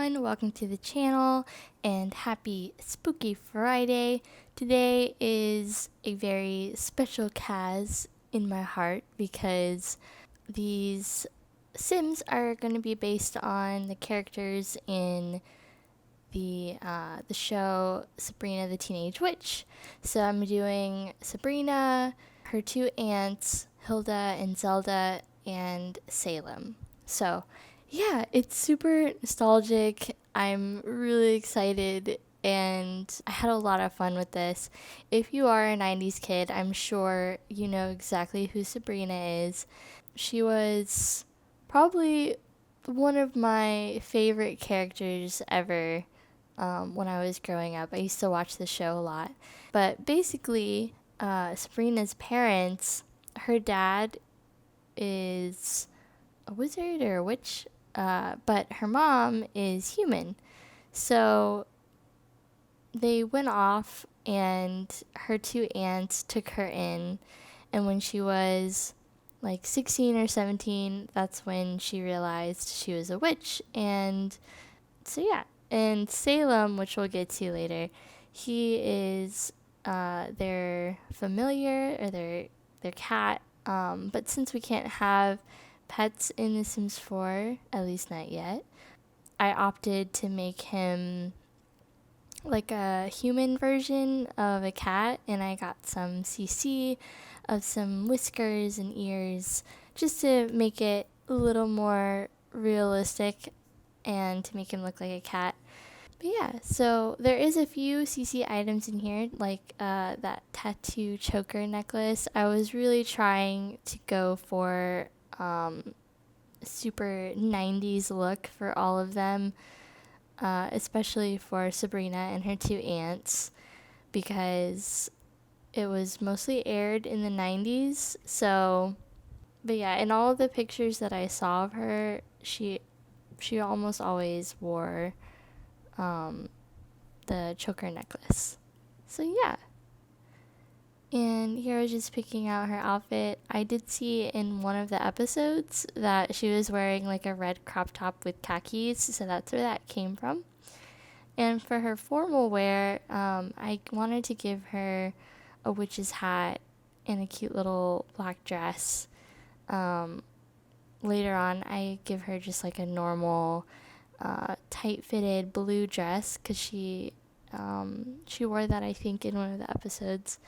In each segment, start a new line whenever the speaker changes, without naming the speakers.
everyone, welcome to the channel and happy spooky Friday. Today is a very special CAS in my heart because these Sims are going to be based on the characters in the show Sabrina the Teenage Witch. So I'm doing Sabrina, her two aunts, Hilda and Zelda, and Salem. So yeah, it's super nostalgic. I'm really excited and I had a lot of fun with this. If you are a 90s kid, I'm sure you know exactly who Sabrina is. She was probably one of my favorite characters ever when I was growing up. I used to watch the show a lot. But basically, Sabrina's parents, her dad is a wizard or a witch, but her mom is human. So they went off, and her two aunts took her in. And when she was like 16 or 17, that's when she realized she was a witch. And so, yeah. And Salem, which we'll get to later, he is their familiar or their cat. But since we can't have pets in The Sims 4, at least not yet, I opted to make him like a human version of a cat, and I got some CC of some whiskers and ears just to make it a little more realistic and to make him look like a cat. But yeah, so there is a few CC items in here, like that tattoo choker necklace. I was really trying to go for super 90s look for all of them, especially for Sabrina and her two aunts, because it was mostly aired in the 90s. So, but yeah, in all of the pictures that I saw of her, she almost always wore the choker necklace. So yeah. And here I was just picking out her outfit. I did see in one of the episodes that she was wearing like a red crop top with khakis, so that's where that came from. And for her formal wear, I wanted to give her a witch's hat and a cute little black dress. Later on, I give her just like a normal tight-fitted blue dress because she wore that, I think, in one of the episodes.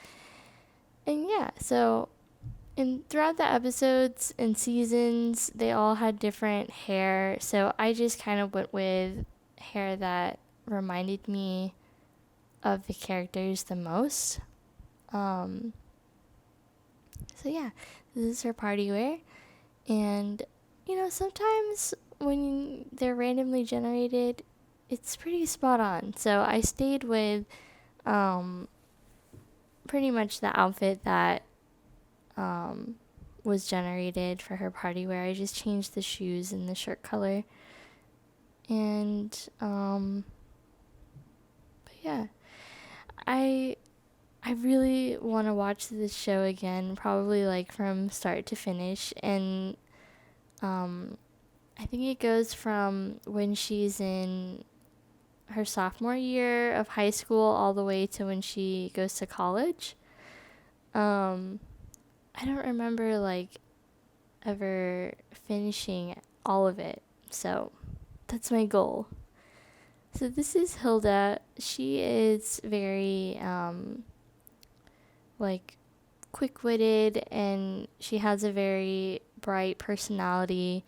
And yeah, so throughout the episodes and seasons, they all had different hair. So I just kind of went with hair that reminded me of the characters the most. So yeah, this is her party wear. And, you know, sometimes when they're randomly generated, it's pretty spot on. So I stayed with pretty much the outfit that was generated for her party wear. I just changed the shoes and the shirt color. And, but yeah, I really want to watch this show again, probably like from start to finish. And I think it goes from when she's in her sophomore year of high school all the way to when she goes to college. I don't remember like ever finishing all of it, so that's my goal. So this is Hilda. She is very like quick-witted, and she has a very bright personality.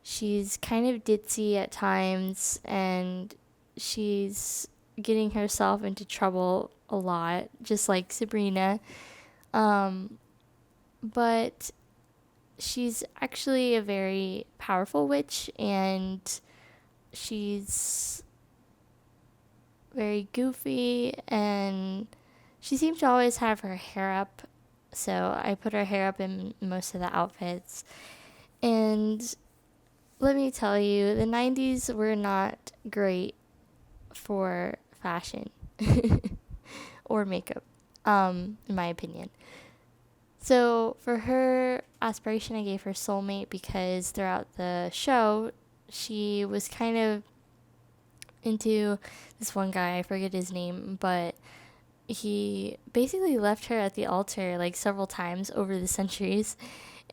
She's kind of ditzy at times, and she's getting herself into trouble a lot, just like Sabrina. But she's actually a very powerful witch, and she's very goofy, and she seems to always have her hair up. So I put her hair up in most of the outfits. And let me tell you, the 90s were not great for fashion or makeup, in my opinion. So for her aspiration, I gave her soulmate because throughout the show, she was kind of into this one guy. I forget his name, but he basically left her at the altar like several times over the centuries,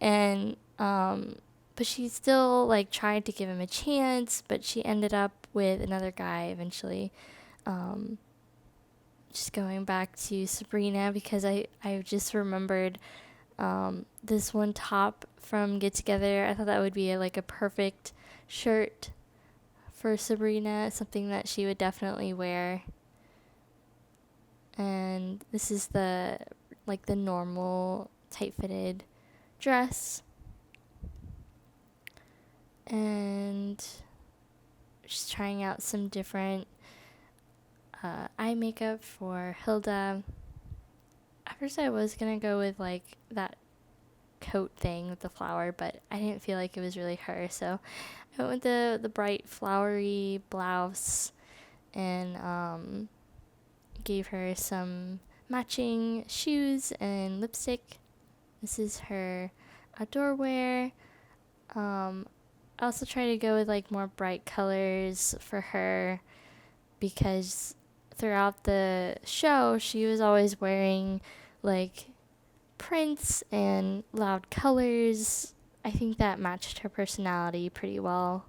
and but she still like tried to give him a chance, but she ended up with another guy eventually. Just going back to Sabrina, because I just remembered this one top from Get Together. I thought that would be a perfect shirt for Sabrina, something that she would definitely wear. And this is the normal tight-fitted dress. And just trying out some different eye makeup for Hilda. At first I was gonna go with that coat thing with the flower, but I didn't feel like it was really her, so I went with the bright flowery blouse, and gave her some matching shoes and lipstick. This is her outdoor wear. I also try to go with more bright colors for her, because throughout the show she was always wearing prints and loud colors. I think that matched her personality pretty well.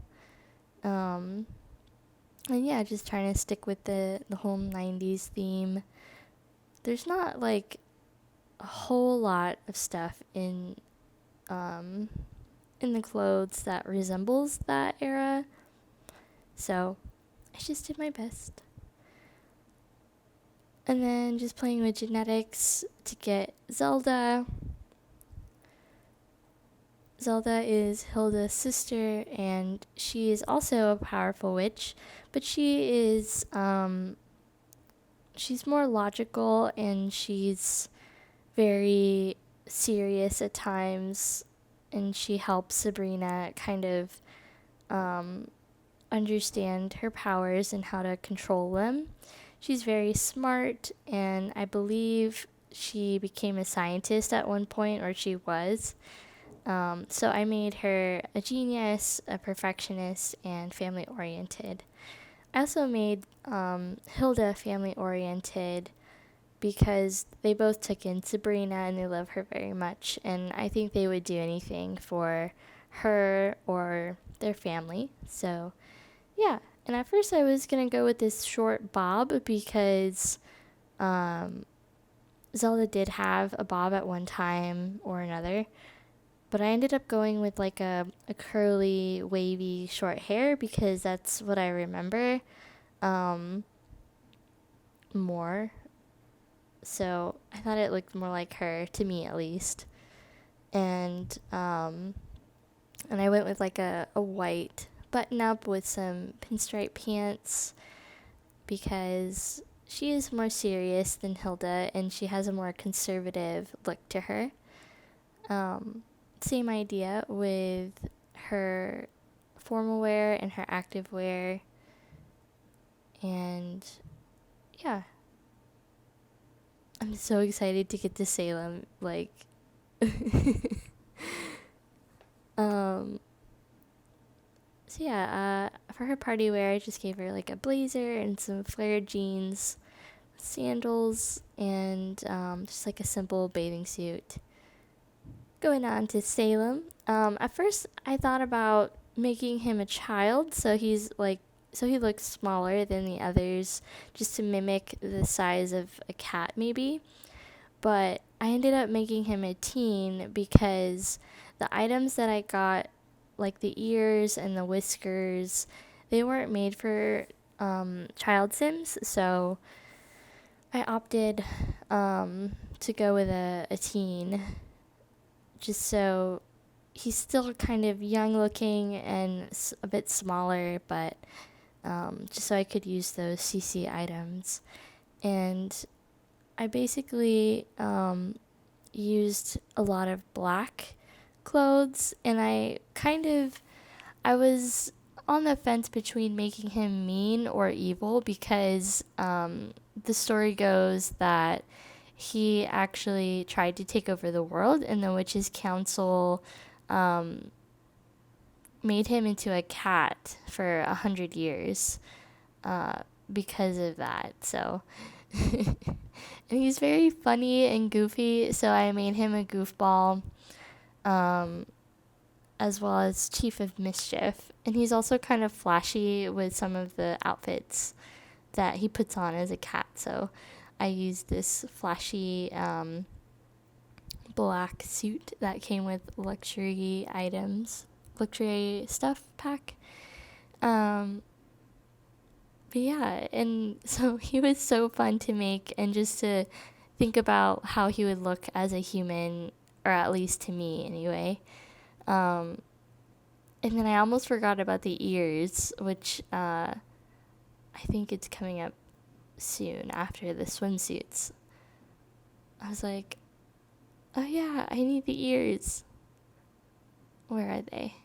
And yeah, just trying to stick with the whole 90s theme. There's not a whole lot of stuff in the clothes that resembles that era, so I just did my best. And then just playing with genetics to get Zelda. Zelda is Hilda's sister, and she is also a powerful witch, but she's more logical, and she's very serious at times, and she helps Sabrina kind of understand her powers and how to control them. She's very smart, and I believe she became a scientist at one point, or she was. So I made her a genius, a perfectionist, and family-oriented. I also made Hilda family-oriented because they both took in Sabrina and they love her very much, and I think they would do anything for her or their family. So yeah, and at first I was going to go with this short bob because Zelda did have a bob at one time or another, but I ended up going with a curly, wavy, short hair because that's what I remember more. So I thought it looked more like her, to me at least. And I went with a white button up with some pinstripe pants because she is more serious than Hilda and she has a more conservative look to her. Same idea with her formal wear and her active wear. And yeah, I'm so excited to get to Salem. So yeah, for her party wear, I just gave her a blazer and some flared jeans, sandals, and just a simple bathing suit. Going on to Salem, at first I thought about making him a child, so he looks smaller than the others, just to mimic the size of a cat maybe. But I ended up making him a teen because the items that I got, the ears and the whiskers, they weren't made for child Sims, so I opted to go with a teen, just so he's still kind of young looking and a bit smaller, but just so I could use those CC items. And I basically used a lot of black clothes, and I was on the fence between making him mean or evil because the story goes that he actually tried to take over the world, and the Witches' Council made him into a cat for 100 years. because of that. So, and he's very funny and goofy. So I made him a goofball, as well as Chief of Mischief. And he's also kind of flashy with some of the outfits that he puts on as a cat. So I used this flashy black suit that came with luxury stuff pack. But yeah, and so he was so fun to make, and just to think about how he would look as a human, or at least to me anyway. And then I almost forgot about the ears, which I think it's coming up soon after the swimsuits. I was like, oh yeah, I need the ears. Where are they?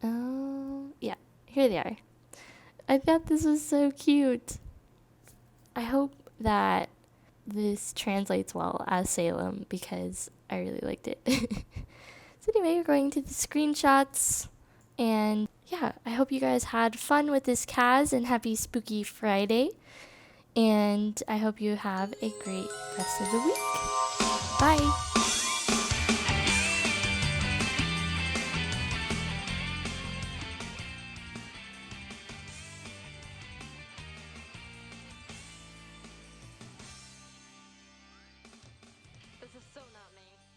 Oh, yeah, here they are. I thought this was so cute. I hope that this translates well as Salem, because I really liked it. So anyway, we're going to the screenshots. And yeah, I hope you guys had fun with this CAS, and happy Spooky Friday. And I hope you have a great rest of the week. Bye.